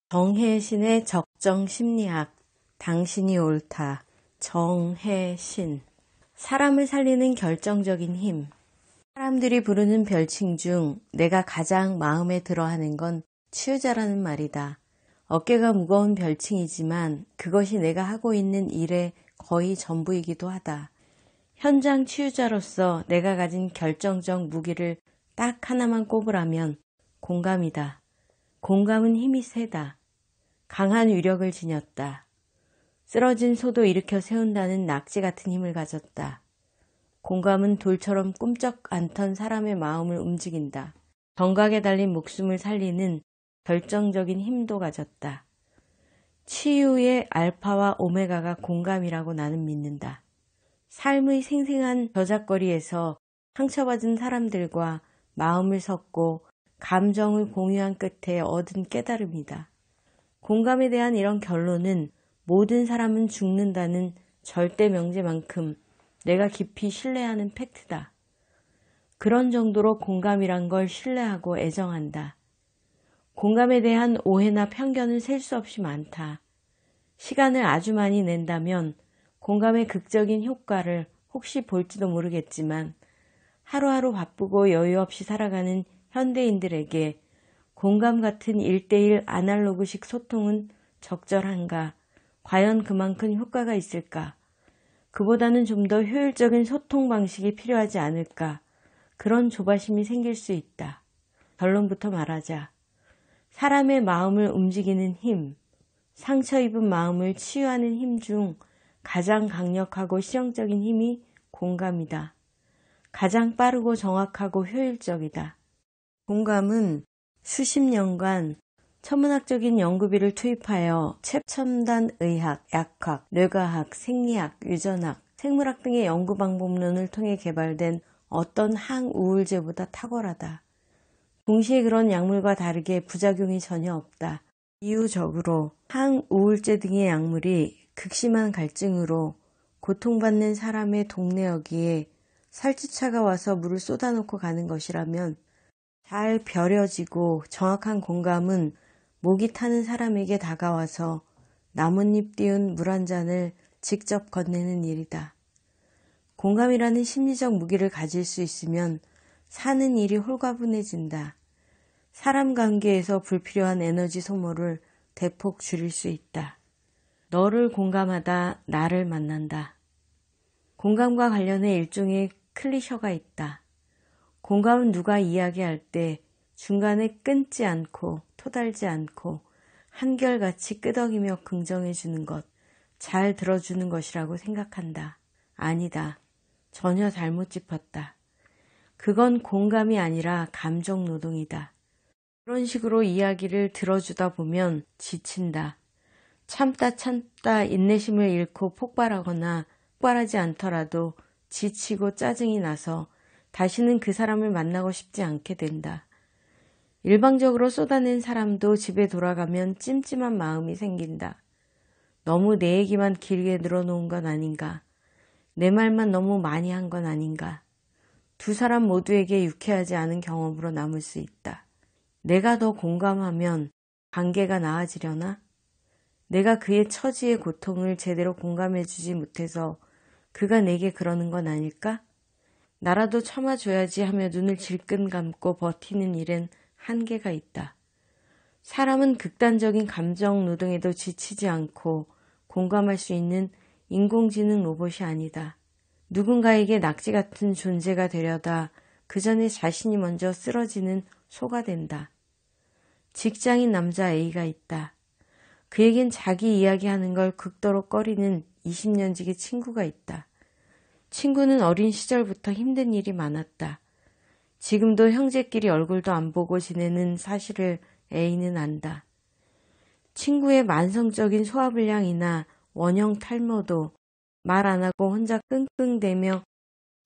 정혜신의 적정심리학, 당신이 옳다. 정혜신. 사람을 살리는 결정적인 힘. 사람들이 부르는 별칭 중 내가 가장 마음에 들어하는 건 치유자라는 말이다. 어깨가 무거운 별칭이지만 그것이 내가 하고 있는 일의 거의 전부이기도 하다. 현장 치유자로서 내가 가진 결정적 무기를 딱 하나만 꼽으라면 공감이다. 공감은 힘이 세다. 강한 위력을 지녔다. 쓰러진 소도 일으켜 세운다는 낙지 같은 힘을 가졌다. 공감은 돌처럼 꿈쩍 않던 사람의 마음을 움직인다. 정각에 달린 목숨을 살리는 결정적인 힘도 가졌다. 치유의 알파와 오메가가 공감이라고 나는 믿는다. 삶의 생생한 저작거리에서 상처받은 사람들과 마음을 섞고 감정을 공유한 끝에 얻은 깨달음이다. 공감에 대한 이런 결론은 모든 사람은 죽는다는 절대 명제만큼 내가 깊이 신뢰하는 팩트다. 그런 정도로 공감이란 걸 신뢰하고 애정한다. 공감에 대한 오해나 편견은 셀 수 없이 많다. 시간을 아주 많이 낸다면 공감의 극적인 효과를 혹시 볼지도 모르겠지만 하루하루 바쁘고 여유 없이 살아가는 현대인들에게 공감 같은 1:1 아날로그식 소통은 적절한가? 과연 그만큼 효과가 있을까? 그보다는 좀 더 효율적인 소통 방식이 필요하지 않을까? 그런 조바심이 생길 수 있다. 결론부터 말하자. 사람의 마음을 움직이는 힘, 상처 입은 마음을 치유하는 힘 중 가장 강력하고 실용적인 힘이 공감이다. 가장 빠르고 정확하고 효율적이다. 공감은 수십 년간 천문학적인 연구비를 투입하여 최첨단 의학, 약학, 뇌과학, 생리학, 유전학, 생물학 등의 연구 방법론을 통해 개발된 어떤 항우울제보다 탁월하다. 동시에 그런 약물과 다르게 부작용이 전혀 없다. 이유적으로 항우울제 등의 약물이 극심한 갈증으로 고통받는 사람의 동네 여기에 살주차가 와서 물을 쏟아놓고 가는 것이라면 잘 벼려지고 정확한 공감은 목이 타는 사람에게 다가와서 나뭇잎 띄운 물 한 잔을 직접 건네는 일이다. 공감이라는 심리적 무기를 가질 수 있으면 사는 일이 홀가분해진다. 사람 관계에서 불필요한 에너지 소모를 대폭 줄일 수 있다. 너를 공감하다 나를 만난다. 공감과 관련해 일종의 클리셔가 있다. 공감은 누가 이야기할 때 중간에 끊지 않고 토달지 않고 한결같이 끄덕이며 긍정해주는 것, 잘 들어주는 것이라고 생각한다. 아니다. 전혀 잘못 짚었다. 그건 공감이 아니라 감정노동이다. 그런 식으로 이야기를 들어주다 보면 지친다. 참다 인내심을 잃고 폭발하거나 폭발하지 않더라도 지치고 짜증이 나서 다시는 그 사람을 만나고 싶지 않게 된다. 일방적으로 쏟아낸 사람도 집에 돌아가면 찜찜한 마음이 생긴다. 너무 내 얘기만 길게 늘어놓은 건 아닌가? 내 말만 너무 많이 한 건 아닌가? 두 사람 모두에게 유쾌하지 않은 경험으로 남을 수 있다. 내가 더 공감하면 관계가 나아지려나? 내가 그의 처지의 고통을 제대로 공감해주지 못해서 그가 내게 그러는 건 아닐까? 나라도 참아줘야지 하며 눈을 질끈 감고 버티는 일엔 한계가 있다. 사람은 극단적인 감정 노동에도 지치지 않고 공감할 수 있는 인공지능 로봇이 아니다. 누군가에게 낙지 같은 존재가 되려다 그 전에 자신이 먼저 쓰러지는 소가 된다. 직장인 남자 A가 있다. 그에겐 자기 이야기하는 걸 극도로 꺼리는 20년지기 친구가 있다. 친구는 어린 시절부터 힘든 일이 많았다. 지금도 형제끼리 얼굴도 안 보고 지내는 사실을 A는 안다. 친구의 만성적인 소화불량이나 원형 탈모도 말 안 하고 혼자 끙끙대며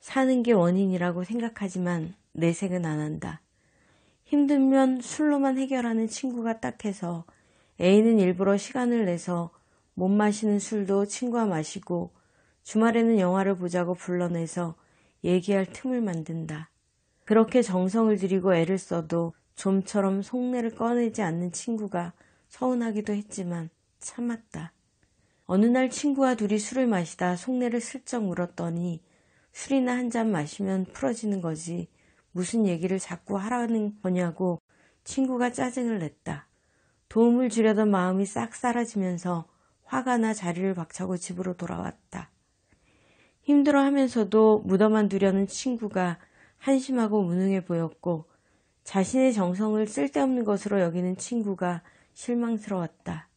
사는 게 원인이라고 생각하지만 내색은 안 한다. 힘들면 술로만 해결하는 친구가 딱해서 A는 일부러 시간을 내서 못 마시는 술도 친구와 마시고 주말에는 영화를 보자고 불러내서 얘기할 틈을 만든다. 그렇게 정성을 들이고 애를 써도 좀처럼 속내를 꺼내지 않는 친구가 서운하기도 했지만 참았다. 어느 날 친구와 둘이 술을 마시다 속내를 슬쩍 물었더니 술이나 한 잔 마시면 풀어지는 거지 무슨 얘기를 자꾸 하라는 거냐고 친구가 짜증을 냈다. 도움을 주려던 마음이 싹 사라지면서 화가 나 자리를 박차고 집으로 돌아왔다. 힘들어하면서도 묻어만 두려는 친구가 한심하고 무능해 보였고 자신의 정성을 쓸데없는 것으로 여기는 친구가 실망스러웠다.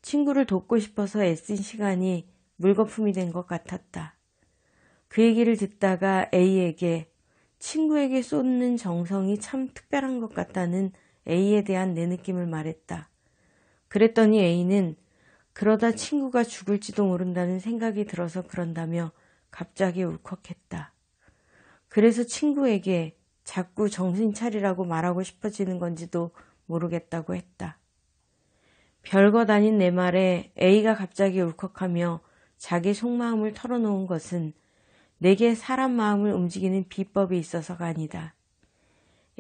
친구를 돕고 싶어서 애쓴 시간이 물거품이 된 것 같았다. 그 얘기를 듣다가 A에게 친구에게 쏟는 정성이 참 특별한 것 같다는 A에 대한 내 느낌을 말했다. 그랬더니 A는 그러다 친구가 죽을지도 모른다는 생각이 들어서 그런다며 갑자기 울컥했다. 그래서 친구에게 자꾸 정신 차리라고 말하고 싶어지는 건지도 모르겠다고 했다. 별것 아닌 내 말에 A가 갑자기 울컥하며 자기 속마음을 털어놓은 것은 내게 사람 마음을 움직이는 비법이 있어서가 아니다.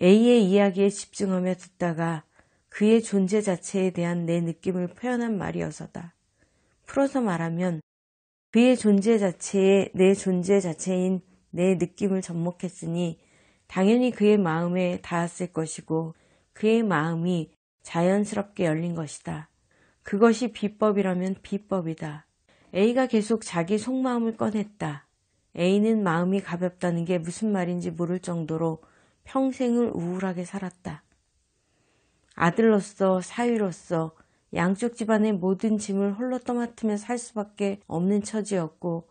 A의 이야기에 집중하며 듣다가 그의 존재 자체에 대한 내 느낌을 표현한 말이어서다. 풀어서 말하면 그의 존재 자체에 내 존재 자체인 내 느낌을 접목했으니 당연히 그의 마음에 닿았을 것이고 그의 마음이 자연스럽게 열린 것이다. 그것이 비법이라면 비법이다. A가 계속 자기 속마음을 꺼냈다. A는 마음이 가볍다는 게 무슨 말인지 모를 정도로 평생을 우울하게 살았다. 아들로서 사위로서 양쪽 집안의 모든 짐을 홀로 떠맡으며 살 수밖에 없는 처지였고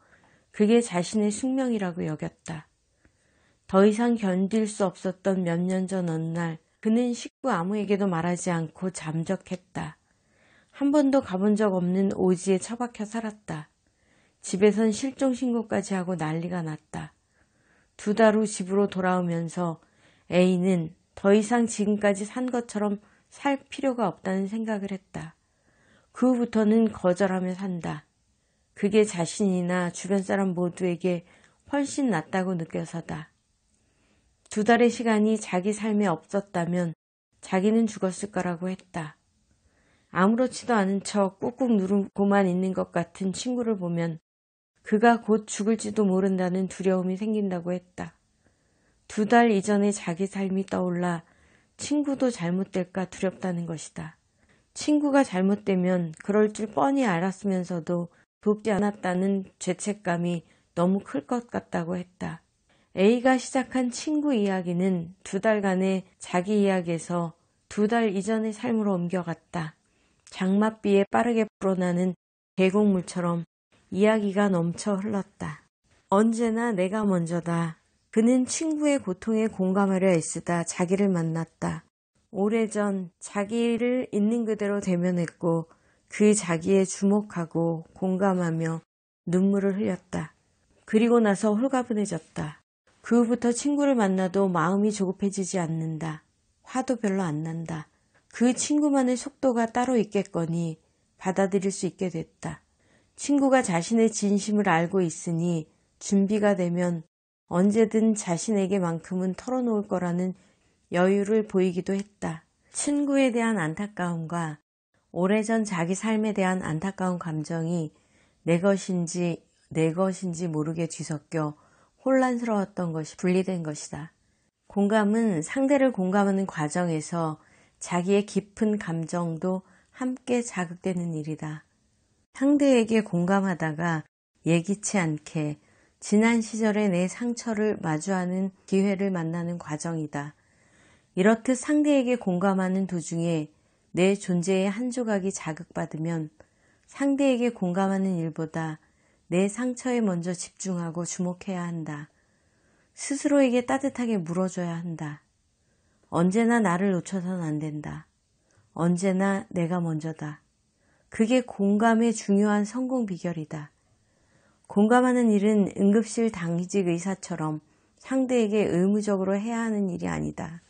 그게 자신의 숙명이라고 여겼다. 더 이상 견딜 수 없었던 몇 년 전 어느 날 그는 식구 아무에게도 말하지 않고 잠적했다. 한 번도 가본 적 없는 오지에 처박혀 살았다. 집에선 실종신고까지 하고 난리가 났다. 2달 후 집으로 돌아오면서 A는 더 이상 지금까지 산 것처럼 살 필요가 없다는 생각을 했다. 그 후부터는 거절하며 산다. 그게 자신이나 주변 사람 모두에게 훨씬 낫다고 느껴서다. 2달의 시간이 자기 삶에 없었다면 자기는 죽었을 거라고 했다. 아무렇지도 않은 척 꾹꾹 누르고만 있는 것 같은 친구를 보면 그가 곧 죽을지도 모른다는 두려움이 생긴다고 했다. 2달 이전의 자기 삶이 떠올라 친구도 잘못될까 두렵다는 것이다. 친구가 잘못되면 그럴 줄 뻔히 알았으면서도 돕지 않았다는 죄책감이 너무 클 것 같다고 했다. A가 시작한 친구 이야기는 2달간의 자기 이야기에서 2달 이전의 삶으로 옮겨갔다. 장맛비에 빠르게 불어나는 계곡물처럼 이야기가 넘쳐 흘렀다. 언제나 내가 먼저다. 그는 친구의 고통에 공감하려 애쓰다 자기를 만났다. 오래전 자기를 있는 그대로 대면했고 그 자기에 주목하고 공감하며 눈물을 흘렸다. 그리고 나서 홀가분해졌다. 그 후부터 친구를 만나도 마음이 조급해지지 않는다. 화도 별로 안 난다. 그 친구만의 속도가 따로 있겠거니 받아들일 수 있게 됐다. 친구가 자신의 진심을 알고 있으니 준비가 되면 언제든 자신에게만큼은 털어놓을 거라는 여유를 보이기도 했다. 친구에 대한 안타까움과 오래전 자기 삶에 대한 안타까운 감정이 내 것인지 모르게 뒤섞여 혼란스러웠던 것이 분리된 것이다. 공감은 상대를 공감하는 과정에서 자기의 깊은 감정도 함께 자극되는 일이다. 상대에게 공감하다가 예기치 않게 지난 시절의 내 상처를 마주하는 기회를 만나는 과정이다. 이렇듯 상대에게 공감하는 도중에 내 존재의 한 조각이 자극받으면 상대에게 공감하는 일보다 내 상처에 먼저 집중하고 주목해야 한다. 스스로에게 따뜻하게 물어줘야 한다. 언제나 나를 놓쳐서는 안 된다. 언제나 내가 먼저다. 그게 공감의 중요한 성공 비결이다. 공감하는 일은 응급실 당직 의사처럼 상대에게 의무적으로 해야 하는 일이 아니다.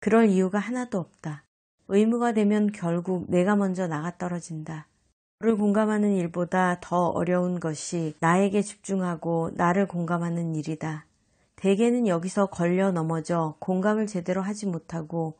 그럴 이유가 하나도 없다. 의무가 되면 결국 내가 먼저 나가 떨어진다. 너를 공감하는 일보다 더 어려운 것이 나에게 집중하고 나를 공감하는 일이다. 대개는 여기서 걸려 넘어져 공감을 제대로 하지 못하고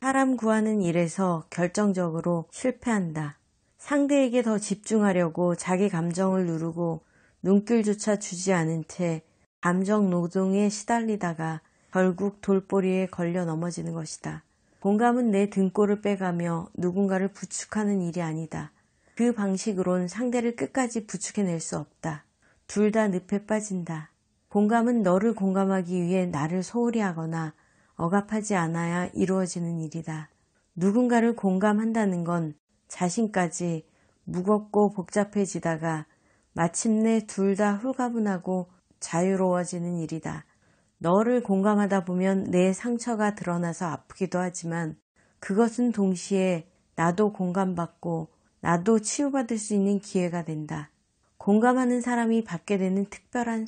사람 구하는 일에서 결정적으로 실패한다. 상대에게 더 집중하려고 자기 감정을 누르고 눈길조차 주지 않은 채 감정 노동에 시달리다가 결국 돌보리에 걸려 넘어지는 것이다. 공감은 내 등골을 빼가며 누군가를 부축하는 일이 아니다. 그 방식으론 상대를 끝까지 부축해낼 수 없다. 둘 다 늪에 빠진다. 공감은 너를 공감하기 위해 나를 소홀히 하거나 억압하지 않아야 이루어지는 일이다. 누군가를 공감한다는 건 자신까지 무겁고 복잡해지다가 마침내 둘 다 홀가분하고 자유로워지는 일이다. 너를 공감하다 보면 내 상처가 드러나서 아프기도 하지만 그것은 동시에 나도 공감받고 나도 치유받을 수 있는 기회가 된다. 공감하는 사람이 받게 되는 특별한